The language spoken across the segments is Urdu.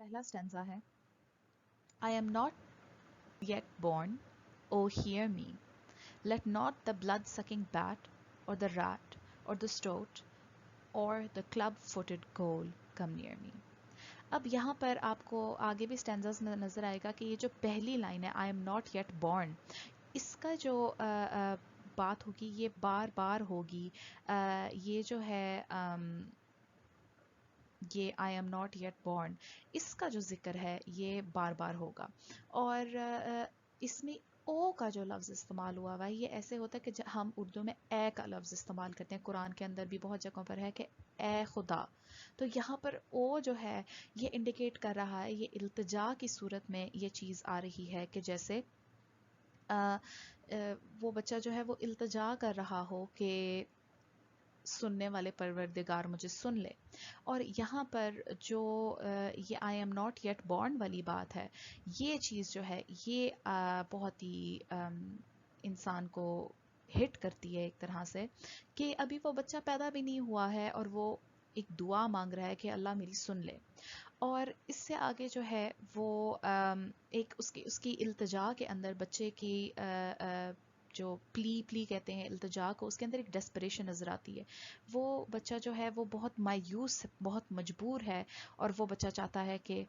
پہلا اسٹینزا ہے I am not yet born, oh hear me, let not the blood-sucking bat or the rat or the stoat or the club-footed ghoul come near me. اب یہاں پر آپ کو آگے بھی اسٹینزاز میں نظر آئے گا کہ یہ جو پہلی لائن ہے I am not yet born، اس کا جو بات ہوگی یہ بار بار ہوگی. یہ جو ہے یہ I am not yet born، اس کا جو ذکر ہے یہ بار بار ہوگا. اور اس میں او کا جو لفظ استعمال ہوا ہے یہ ایسے ہوتا ہے کہ ہم اردو میں اے کا لفظ استعمال کرتے ہیں، قرآن کے اندر بھی بہت جگہوں پر ہے کہ اے خدا. تو یہاں پر او جو ہے یہ انڈیکیٹ کر رہا ہے، یہ التجا کی صورت میں یہ چیز آ رہی ہے کہ جیسے وہ بچہ جو ہے وہ التجا کر رہا ہو کہ سننے والے پروردگار مجھے سن لے. اور یہاں پر جو یہ I am not yet born والی بات ہے، یہ چیز جو ہے یہ بہت ہی انسان کو ہٹ کرتی ہے ایک طرح سے کہ ابھی وہ بچہ پیدا بھی نہیں ہوا ہے اور وہ ایک دعا مانگ رہا ہے کہ اللہ میری سن لے. اور اس سے آگے جو ہے وہ ایک اس کی التجا کے اندر بچے کی جو پلی کہتے ہیں التجا کو، اس کے اندر ایک ڈیسپریشن نظر آتی ہے. وہ بچہ جو ہے وہ بہت مایوس، بہت مجبور ہے، اور وہ بچہ چاہتا ہے کہ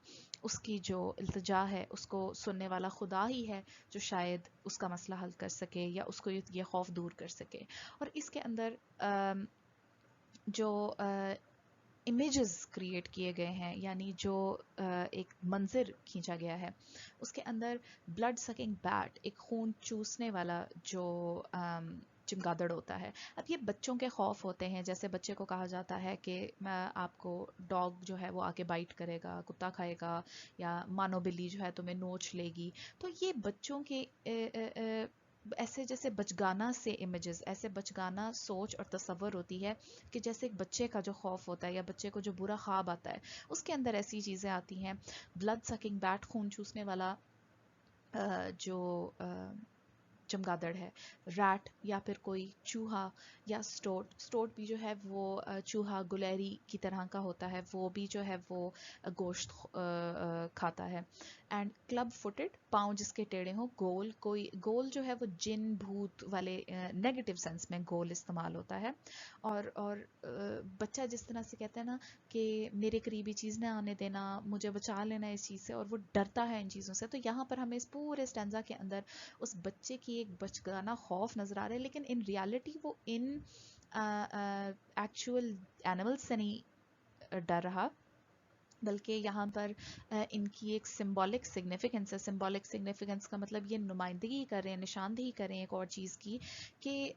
اس کی جو التجا ہے اس کو سننے والا خدا ہی ہے جو شاید اس کا مسئلہ حل کر سکے یا اس کو یہ خوف دور کر سکے. اور اس کے اندر جو امیجز کریٹ کیے گئے ہیں، یعنی جو ایک منظر کھینچا گیا ہے، اس کے اندر بلڈ سکنگ بیٹ، ایک خون چوسنے والا جو چمگادڑ ہوتا ہے. اب یہ بچوں کے خوف ہوتے ہیں، جیسے بچے کو کہا جاتا ہے کہ آپ کو ڈاگ جو ہے وہ آ کے بائٹ کرے گا، کتا کھائے گا، یا مانو بلی جو ہے تمہیں نوچ لے گی. تو یہ بچوں کے ایسے جیسے بچگانا سے امیجز، ایسے بچگانا سوچ اور تصور ہوتی ہے کہ جیسے ایک بچے کا جو خوف ہوتا ہے یا بچے کو جو برا خواب آتا ہے اس کے اندر ایسی چیزیں آتی ہیں. بلڈ سکنگ بیٹ، خون چوسنے والا جو چمگادڑ ہے، ریٹ یا پھر کوئی چوہا یا سٹوٹ بھی جو ہے وہ چوہا گلیری کی طرح کا ہوتا ہے، وہ بھی جو ہے وہ گوشت کھاتا ہے. اینڈ کلب فوٹڈ، پاؤں جس کے ٹیڑھے ہوں. گول جو ہے وہ جن بھوت والے نیگیٹو سینس میں گول استعمال ہوتا ہے. اور بچہ جس طرح سے کہتا ہے نا کہ میرے قریبی چیز نہ آنے دینا، مجھے بچا لینا اس چیز سے، اور وہ ڈرتا ہے ان چیزوں سے. تو یہاں پر ہمیں اس پورے اسٹینزا کے اندر اس بچے کی ایک بچگانا خوف نظر آ رہا ہے، لیکن ان ریالٹی وہ ان ایکچوئل اینیمل سے نہیں ڈر رہا، بلکہ یہاں پر ان کی ایک سمبولک سگنیفیکنس ہے. سمبولک سگنیفیکنس کا مطلب یہ نمائندگی کر رہے ہیں، نشاندہی کر رہے ہیں ایک اور چیز کی کہ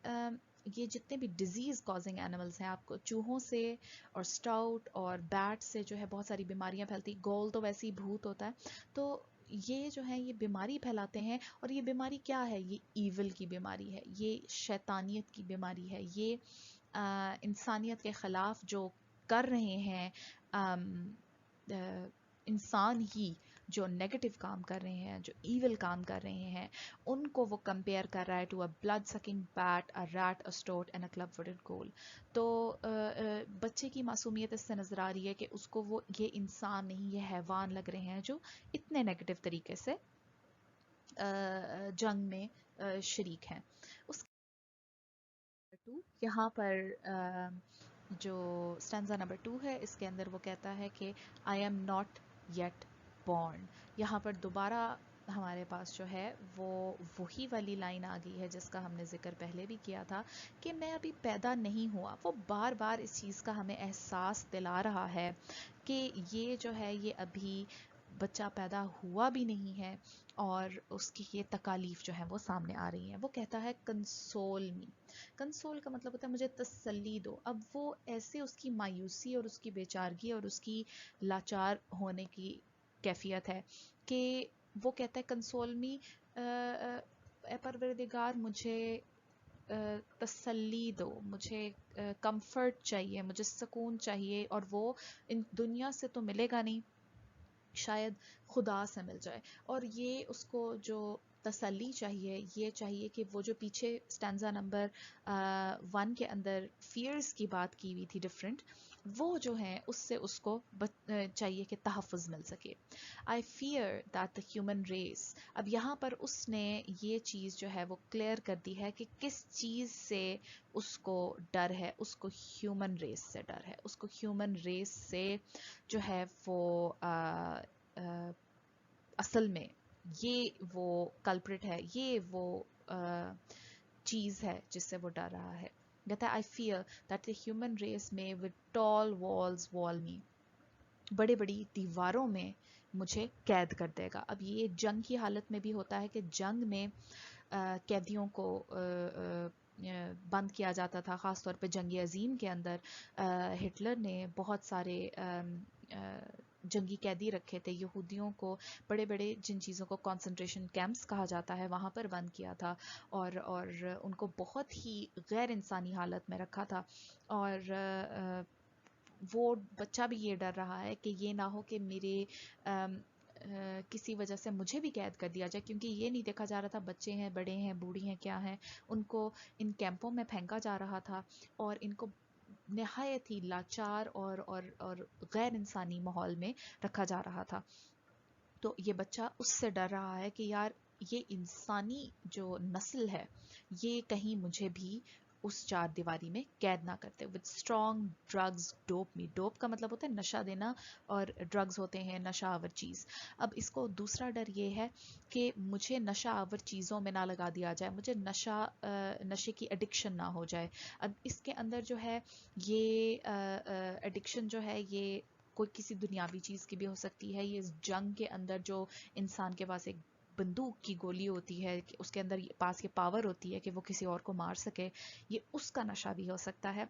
یہ جتنے بھی ڈیزیز کازنگ اینیملز ہیں، آپ کو چوہوں سے اور سٹاؤٹ اور بیٹ سے جو ہے بہت ساری بیماریاں پھیلتی. گول تو ویسے ہی بھوت ہوتا ہے. تو یہ جو ہے یہ بیماری پھیلاتے ہیں. اور یہ بیماری کیا ہے؟ یہ ایول کی بیماری ہے، یہ شیطانیت کی بیماری ہے، یہ انسانیت کے خلاف جو کر رہے ہیں انسان ہی، جو نیگیٹو کام کر رہے ہیں، جو ایول کام کر رہے ہیں، ان کو وہ کمپیئر کر رہا ہے to a blood sucking bat, a rat, a stout and a club footed ghoul. تو بچے کی معصومیت اس سے نظر آ رہی ہے کہ اس کو وہ یہ انسان نہیں، یہ حیوان لگ رہے ہیں جو اتنے نیگیٹو طریقے سے جنگ میں شریک ہیں. اس یہاں پر جو اسٹینزا نمبر 2 ہے اس کے اندر وہ کہتا ہے کہ I am not yet born. یہاں پر دوبارہ ہمارے پاس جو ہے وہ وہی والی لائن آ گئی ہے جس کا ہم نے ذکر پہلے بھی کیا تھا کہ میں ابھی پیدا نہیں ہوا. وہ بار بار اس چیز کا ہمیں احساس دلا رہا ہے کہ یہ جو ہے یہ ابھی بچہ پیدا ہوا بھی نہیں ہے اور اس کی یہ تکالیف جو ہیں وہ سامنے آ رہی ہیں. وہ کہتا ہے کنسول می. کنسول کا مطلب ہوتا ہے مجھے تسلی دو. اب وہ ایسے اس کی مایوسی اور اس کی بیچارگی اور اس کی لاچار ہونے کی کیفیت ہے کہ وہ کہتا ہے کنسول می، اے پروردگار مجھے تسلی دو، مجھے کمفرٹ چاہیے، مجھے سکون چاہیے، اور وہ ان دنیا سے تو ملے گا نہیں، شاید خدا سے مل جائے. اور یہ اس کو جو تسلی چاہیے، یہ چاہیے کہ وہ جو پیچھے اسٹینزا نمبر 1 کے اندر فیئرز کی بات کی ہوئی تھی ڈفرینٹ، وہ جو ہیں اس سے اس کو چاہیے کہ تحفظ مل سکے. I fear that the human race. اب یہاں پر اس نے یہ چیز جو ہے وہ کلیئر کر دی ہے کہ کس چیز سے اس کو ڈر ہے. اس کو ہیومن ریس سے ڈر ہے. اس کو ہیومن ریس سے جو ہے وہ اصل میں یہ وہ کلپریٹ ہے, یہ وہ چیز ہے جس سے وہ ڈر رہا ہے. کہتا ہے I fear that the human race may with tall walls wall me. بڑے بڑی دیواروں میں مجھے قید کر دے گا. اب یہ جنگ کی حالت میں بھی ہوتا ہے کہ جنگ میں قیدیوں کو بند کیا جاتا تھا, خاص طور پہ جنگ عظیم کے اندر ہٹلر نے بہت سارے جنگی قیدی رکھے تھے. یہودیوں کو بڑے بڑے جن چیزوں کو کنسنٹریشن کیمپس کہا جاتا ہے وہاں پر بند کیا تھا, اور ان کو بہت ہی غیر انسانی حالت میں رکھا تھا. اور وہ بچہ بھی یہ ڈر رہا ہے کہ یہ نہ ہو کہ میرے کسی وجہ سے مجھے بھی قید کر دیا جائے, کیونکہ یہ نہیں دیکھا جا رہا تھا بچے ہیں, بڑے ہیں, بوڑھی ہیں, کیا ہیں. ان کو ان کیمپوں میں پھینکا جا رہا تھا اور ان کو نہایت ہی لاچار اور غیر انسانی ماحول میں رکھا جا رہا تھا. تو یہ بچہ اس سے ڈر رہا ہے کہ یار یہ انسانی جو نسل ہے یہ کہیں مجھے بھی اس چار دیواری میں قید نہ کرتے. with strong drugs dope me. Dope کا مطلب ہوتا ہے نشہ دینا, اور ڈرگز ہوتے ہیں نشہ آور چیز. اب اس کو دوسرا ڈر یہ ہے کہ مجھے نشہ آور چیزوں میں نہ لگا دیا جائے, مجھے نشے کی ایڈکشن نہ ہو جائے. اب اس کے اندر جو ہے یہ ایڈکشن جو ہے یہ کوئی کسی دنیاوی چیز کی بھی ہو سکتی ہے. یہ اس جنگ کے اندر جو انسان کے پاس ایک بندوق کی گولی ہوتی ہے کہ اس کے اندر پاس یہ پاور ہوتی ہے کہ وہ کسی اور کو مار سکے, یہ اس کا نشہ بھی ہو سکتا ہے.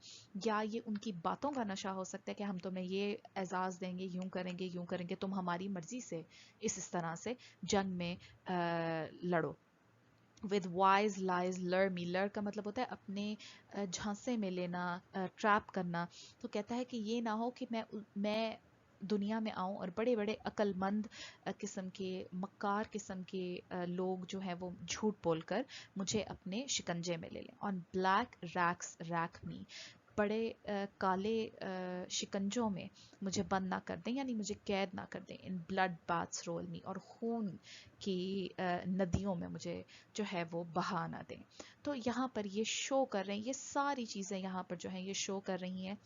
یا یہ ان کی باتوں کا نشہ ہو سکتا ہے کہ ہم تمہیں یہ اعزاز دیں گے, یوں کریں گے, تم ہماری مرضی سے اس طرح سے جنگ میں لڑو. with wise lies lure me. lure کا مطلب ہوتا ہے اپنے جھانسے میں لینا, ٹریپ کرنا. تو کہتا ہے کہ یہ نہ ہو کہ میں دنیا میں آؤں اور بڑے بڑے عقل مند قسم کے, مکار قسم کے لوگ جو ہیں وہ جھوٹ بول کر مجھے اپنے شکنجے میں لے لیں. on black racks rack me. بڑے کالے شکنجوں میں مجھے بند نہ کر دیں, یعنی مجھے قید نہ کر دیں. in blood baths roll me. اور خون کی ندیوں میں مجھے جو ہے وہ بہا نہ دیں. تو یہاں پر یہ شو کر رہے ہیں, یہ ساری چیزیں یہاں پر جو ہیں یہ شو کر رہی ہیں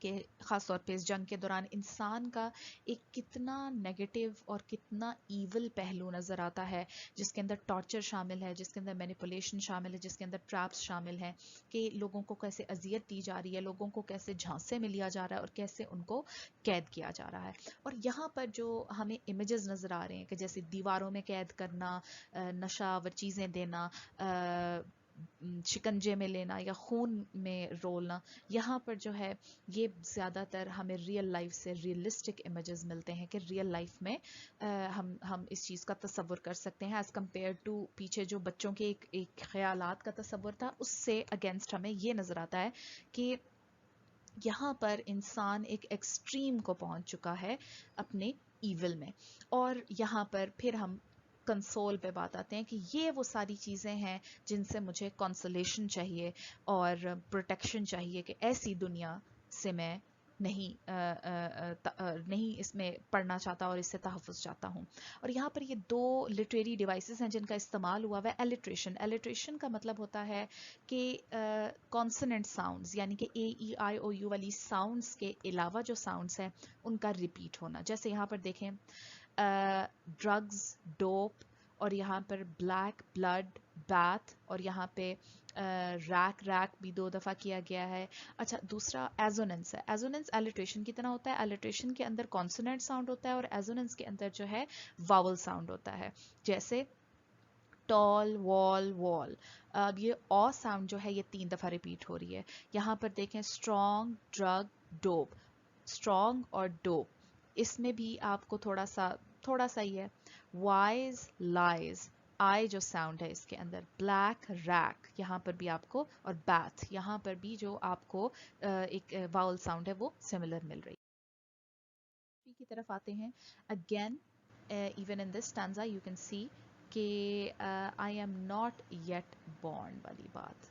کہ خاص طور پہ اس جنگ کے دوران انسان کا ایک کتنا نیگیٹو اور کتنا ایول پہلو نظر آتا ہے, جس کے اندر ٹارچر شامل ہے, جس کے اندر مینیپولیشن شامل ہے, جس کے اندر ٹریپس شامل ہیں, کہ لوگوں کو کیسے اذیت دی جا رہی ہے, لوگوں کو کیسے جھانسے میں لیا جا رہا ہے اور کیسے ان کو قید کیا جا رہا ہے. اور یہاں پر جو ہمیں امیجز نظر آ رہے ہیں کہ جیسے دیواروں میں قید کرنا, نشہ آور چیزیں دینا, شکنجے میں لینا یا خون میں رولنا, یہاں پر جو ہے یہ زیادہ تر ہمیں ریئل لائف سے ریئلسٹک امیجز ملتے ہیں کہ ریئل لائف میں ہم اس چیز کا تصور کر سکتے ہیں ایز کمپیئر ٹو پیچھے جو بچوں کے ایک خیالات کا تصور تھا, اس سے اگینسٹ ہمیں یہ نظر آتا ہے کہ یہاں پر انسان ایک ایکسٹریم کو پہنچ چکا ہے اپنے ایول میں. اور یہاں پر پھر ہم کنسول پہ بات آتے ہیں کہ یہ وہ ساری چیزیں ہیں جن سے مجھے کنسولیشن چاہیے اور پروٹیکشن چاہیے, کہ ایسی دنیا سے میں نہیں اس میں پڑھنا چاہتا اور اس سے تحفظ چاہتا ہوں. اور یہاں پر یہ دو لٹریری ڈیوائسز ہیں جن کا استعمال ہوا ہے. الیٹریشن, الیٹریشن کا مطلب ہوتا ہے کہ کانسوننٹ ساؤنڈز, یعنی کہ اے ای آئی او یو والی ساؤنڈز کے علاوہ جو ساؤنڈز ہیں ان کا ریپیٹ ہونا. جیسے یہاں پر دیکھیں ڈرگز, ڈوپ, اور یہاں پر بلیک, بلڈ, بیتھ, اور یہاں پہ ریک بھی 2 دفعہ کیا گیا ہے. اچھا, دوسرا ایزوننس ہے. ایزوننس الیٹریشن کی طرح ہوتا ہے. الیٹریشن کے اندر کانسوننٹ ساؤنڈ ہوتا ہے اور ایزوننس کے اندر جو ہے واول ساؤنڈ ہوتا ہے. جیسے ٹال, وال, وال. اب یہ او ساؤنڈ جو ہے یہ 3 دفعہ ریپیٹ ہو رہی ہے. یہاں پر دیکھیں اسٹرانگ, ڈرگ, ڈوپ. اسٹرانگ اور ڈوپ, اس میں بھی آپ کو تھوڑا سا ہی ہے. وائز, لائز, آئی جو ساؤنڈ ہے اس کے اندر. بلیک, ریک, یہاں پر بھی آپ کو, اور بیتھ, یہاں پر بھی جو آپ کو ایک واول ساؤنڈ ہے وہ سملر مل رہی ہے. کی طرف آتے ہیں. Again even in this stanza you can see کہ I am not yet born والی بات.